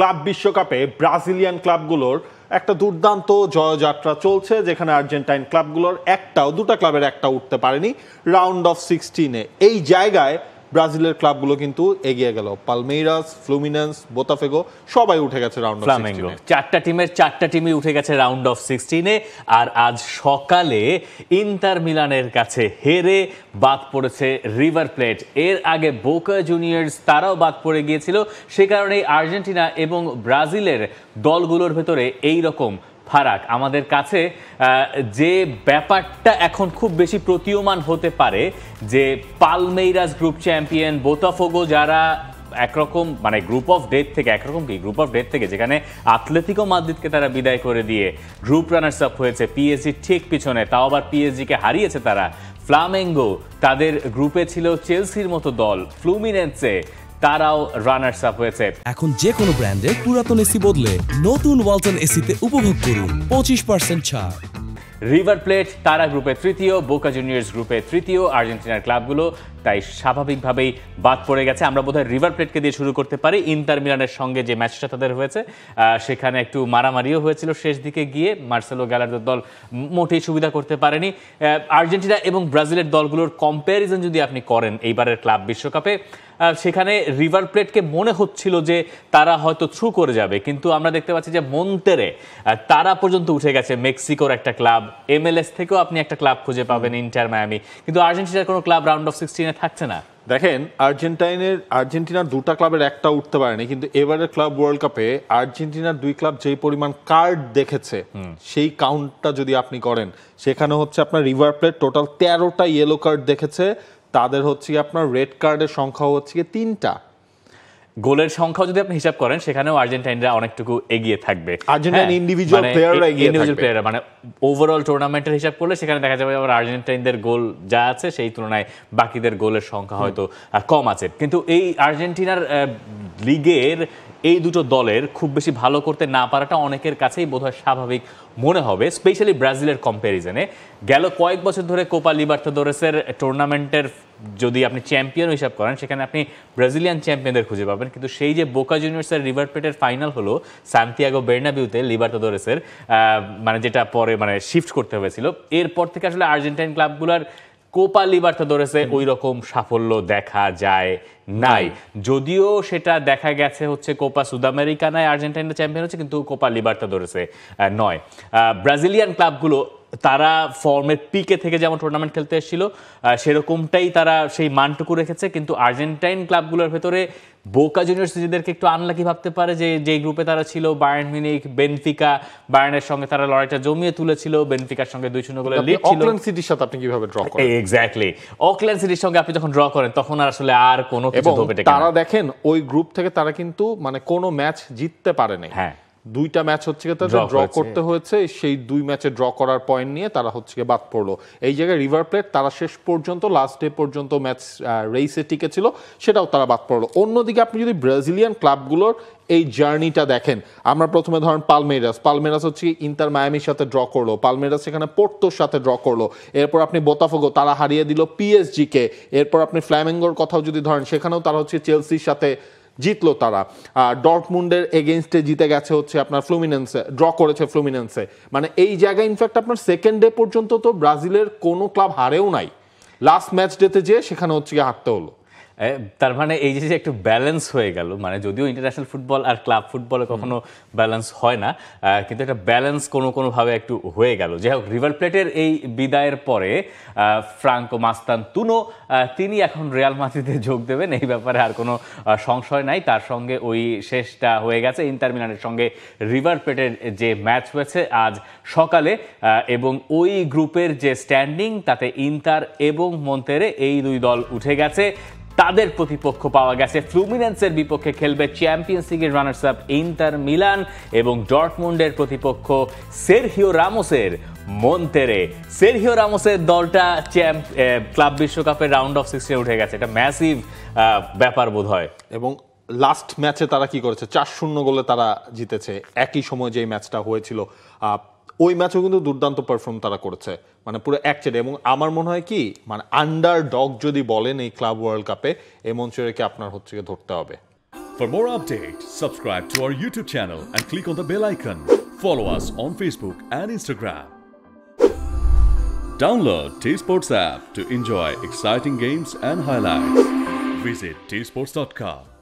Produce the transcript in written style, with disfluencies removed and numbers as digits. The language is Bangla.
ক্লাব বিশ্বকাপে ব্রাজিলিয়ান ক্লাবগুলোর একটা দুর্দান্ত জয়যাত্রা চলছে, যেখানে আর্জেন্টাইন ক্লাবগুলোর দুটা ক্লাবের একটা উঠতে পারেনি রাউন্ড অফ 16-এ। এই জায়গায় ব্রাজিলের ক্লাবগুলো কিন্তু এগিয়ে গেল। পালমেইরাস, ফ্লুমিনেন্স, বোতাফেগো সবাই উঠে গেছে রাউন্ড অফ 16-এ। চারটা টিমই উঠে গেছে রাউন্ড অফ 16-এ। আর আজ সকালে ইন্টার মিলানের কাছে হেরে বাদ পড়েছে রিভার প্লেট। এর আগে বোকা জুনিয়র্স তারাও বাদ পড়ে গিয়েছিল। সে কারণেই আর্জেন্টিনা এবং ব্রাজিলের দলগুলোর ভেতরে এই রকম ফারাক। আমাদের কাছে যে ব্যাপারটা এখন খুব বেশি প্রতীয়মান হতে পারে যে পালমেইরাস গ্রুপ চ্যাম্পিয়ন, বোতাফোগো যারা একরকম মানে গ্রুপ অফ ডেথ থেকে যেখানে আতলেতিকো মাদ্রিদকে তারা বিদায় করে দিয়ে গ্রুপ রানার্স আপ হয়েছে, পিএসজি ঠিক পিছনে, তাও আবার পিএসজিকে হারিয়েছে তারা। ফ্লামেঙ্গো তাদের গ্রুপে ছিল চেলসির মতো দল, ফ্লুমিনেন্সে তারাও রানার্স আপ হয়েছে। এখন যে কোনো ব্র্যান্ডের পুরাতন এসি বদলে নতুন ওয়ালটন এসিতে উপভোগ করুন 25% ছাড়। রিভার প্লেট তারা গ্রুপে তৃতীয়, বোকা জুনিয়র্স গ্রুপে তৃতীয়। আর্জেন্টিনার ক্লাবগুলো তাই স্বাভাবিকভাবেই বাদ পড়ে গেছে। আমরা বোধহয় রিভার প্লেটকে দিয়ে শুরু করতে পারি। ইন্টার মিলানের সঙ্গে যে ম্যাচটা তাদের হয়েছে সেখানে একটু মারামারিও হয়েছিল শেষ দিকে গিয়ে। মার্সেলো গ্যালারদোর দল মোটেই সুবিধা করতে পারেনি। আর্জেন্টিনা এবং ব্রাজিলের দলগুলোর কম্প্যারিজন যদি আপনি করেন এইবারের ক্লাব বিশ্বকাপে, সেখানে রিভার প্লেটকে মনে হচ্ছিল যে তারা হয়তো থ্রু করে যাবে, কিন্তু আমরা দেখতে পাচ্ছি যে মন্তেরে তারা পর্যন্ত উঠে গেছে। মেক্সিকোর একটা ক্লাব, MLS থেকেও আপনি একটা ক্লাব খুঁজে পাবেন, ইন্টার মায়ামি, কিন্তু আর্জেন্টিনার কোনো ক্লাব রাউন্ড অফ 16-এ থাকছে না। দেখেন, আর্জেন্টিনার দুটা ক্লাবের একটা উঠতে পারেনি, কিন্তু এবারের ক্লাব ওয়ার্ল্ড কাপে আর্জেন্টিনার দুই ক্লাব যেই পরিমাণ কার্ড দেখেছে সেই কাউন্টটা যদি আপনি করেন, সেখানে হচ্ছে আপনার রিভার প্লেট টোটাল 13টা ইয়েলো কার্ড দেখেছে, তাদের হচ্ছে আপনার রেড কার্ডের সংখ্যা হচ্ছে 3টা। গোলের সংখ্যা যদি আপনি হিসাব করেন সেখানেও আর্জেন্টাইনরা অনেকটুকু এগিয়ে থাকবে। আর্জেন্টাইন ইন্ডিভিজুয়াল প্লেয়াররা মানে ওভারঅল টুর্নামেন্টের হিসাব করলে সেখানে দেখা যাবে আবার আর্জেন্টাইনদের গোল যা আছে সেই তুলনায় বাকিদের গোলের সংখ্যা হয়তো কম আছে। কিন্তু এই আর্জেন্টিনার লিগের এই দুটো দলের খুব বেশি ভালো করতে না পারাটা অনেকের কাছেই বোধহয় স্বাভাবিক মনে হবে, স্পেশালি ব্রাজিলের কম্প্যারিজনে। গেল কয়েক বছর ধরে কোপা লিবার্তাদোরেসের টুর্নামেন্টের যদি আপনি চ্যাম্পিয়ন হিসাব করেন সেখানে আপনি ব্রাজিলিয়ান চ্যাম্পিয়নদের খুঁজে পাবেন, কিন্তু সেই যে বোকা জুনিয়র্সের রিভার প্লেটের ফাইনাল হলো সান্তিয়াগো বের্নাবিউতে লিবার্তাদোরেসের, মানে যেটা পরে মানে শিফট করতে হয়েছিল, এরপর থেকে আসলে আর্জেন্টাইন ক্লাবগুলোর কোপা লিবার্তাদোরেসে ওই রকম সাফল্য দেখা যায় নাই। যদিও সেটা দেখা গেছে হচ্ছে কোপা সুদামেরিকানায় আর্জেন্টিনা চ্যাম্পিয়ন হচ্ছে, কিন্তু কোপা লিবার্তাদোরেসে নয়। ব্রাজিলিয়ান ক্লাবগুলো তারা ফর্মের পিকে থেকে যেমন টুর্নামেন্ট খেলতে এসেছিল সেরকমটাই তারা সেই মানটুকু রেখেছে, কিন্তু আর্জেন্টাইন ক্লাবগুলোর ভেতরে বোকা জুনিয়র্স নিজেদেরকে একটু আনলাকি ভাবতে পারে যে যেই গ্রুপে তারা ছিল, বায়ার্ন মিউনিখ, বেনফিকা, বায়ার্নের সঙ্গে তারা লড়াইটা জমিয়ে তুলেছিল, বেনফিকার সঙ্গে 2-0 গোলের লিড ছিল। অকল্যান্ড সিটির সাথে আপনি কিভাবে ড্র করেন? এক্স্যাক্টলি, অকল্যান্ড সিটির সঙ্গে আপনি যখন ড্র করেন তখন আসলে আর কোনো কিছু ধোপে টেকে না। তারা দেখেন ওই গ্রুপ থেকে তারা কিন্তু মানে কোনো ম্যাচ জিততে পারেনি। হ্যাঁ, 2টা ম্যাচ হচ্ছে তাদের ড্র করতে হয়েছে, সেই 2 ম্যাচে ড্র করার পয়েন্ট নিয়ে তারা হচ্ছে বাদ পড়লো। এই জায়গায় রিভার প্লেট তারা শেষ পর্যন্ত লাস্ট ডে পর্যন্ত ম্যাচ রেসে টিকে ছিল, সেটাও তারা বাদ পড়লো। অন্যদিকে আপনি যদি ব্রাজিলিয়ান ক্লাবগুলোর এই জার্নিটা দেখেন, আমরা প্রথমে ধরেন পালমেরাস হচ্ছে ইন্টার মায়ামির সাথে ড্র করলো, পালমেরাস সেখানে পোর্টোর সাথে ড্র করলো। এরপর আপনি বোতাফোগো তারা হারিয়ে দিল পিএসজি কে। এরপর আপনি ফ্ল্যামেঙ্গোর কথাও যদি ধরেন, সেখানেও তারা হচ্ছে চেলসির সাথে জিতলো তারা। ডর্টমুন্ডের এগেইনস্টে জিতে গেছে হচ্ছে আপনার ফ্লুমিনেন্সে, ড্র করেছে ফ্লুমিনেন্সে। মানে এই জায়গায় ইনফ্যাক্ট আপনার সেকেন্ড ডে পর্যন্ত তো ব্রাজিলের কোনো ক্লাব হারেও নাই, লাস্ট ম্যাচ ডেতে যেয়ে সেখানে হচ্ছে হারতে হলো। তার মানে এই যে একটু ব্যালেন্স হয়ে গেল, মানে যদিও ইন্টারন্যাশনাল ফুটবল আর ক্লাব ফুটবলে কখনো ব্যালেন্স হয় না, কিন্তু একটা ব্যালেন্স কোনোভাবে একটু হয়ে গেল। যাই হোক, রিভার প্লেটের এই বিদায়ের পরে ফ্রাঙ্কো মাস্তানতুনো তিনি এখন রিয়াল মাদ্রিদে যোগ দেবেন, এই ব্যাপারে আর কোনো সংশয় নাই। তার সঙ্গে ওই শেষটা হয়ে গেছে ইন্টার মিলানের সঙ্গে রিভার প্লেটের যে ম্যাচ হয়েছে আজ সকালে, এবং ওই গ্রুপের যে স্ট্যান্ডিং তাতে ইন্টার এবং মন্তেরে এই দুই দল উঠে গেছে। তাদের প্রতিপক্ষ পাওয়া গেছে, ফ্লুমিনেন্সের বিপক্ষে খেলবে চ্যাম্পিয়ন্স লিগের রানার্স আপ ইন্টার মিলান, এবং ডর্টমুন্ডের প্রতিপক্ষ সেরহিও রামোসের মন্তেরে। সেরহিও রামোসের দলটা ক্লাব বিশ্বকাপের রাউন্ড অফ 16 উঠে গেছে, এটা ম্যাসিভ ব্যাপার বোধ হয়। এবং লাস্ট ম্যাচে তারা কি করেছে, 4-0 গোলে তারা জিতেছে। একই সময় যে ম্যাচটা হয়েছিল ওই ম্যাচেও কিন্তু দুর্দান্ত পারফর্ম তারা করেছে, মানে পুরো একচেটে। এবং আমার মনে হয় কি, মানে আন্ডার ডগ যদি বলেন এই ক্লাব ওয়ার্ল্ড কাপে, এমন ছেড়েকে আপনার হচ্ছে ধরতে হবে। For more updates, subscribe to our YouTube channel and click on the bell icon. Follow us on Facebook and Instagram. Download T-Sports app to enjoy exciting games and highlights. Visit tsports.com.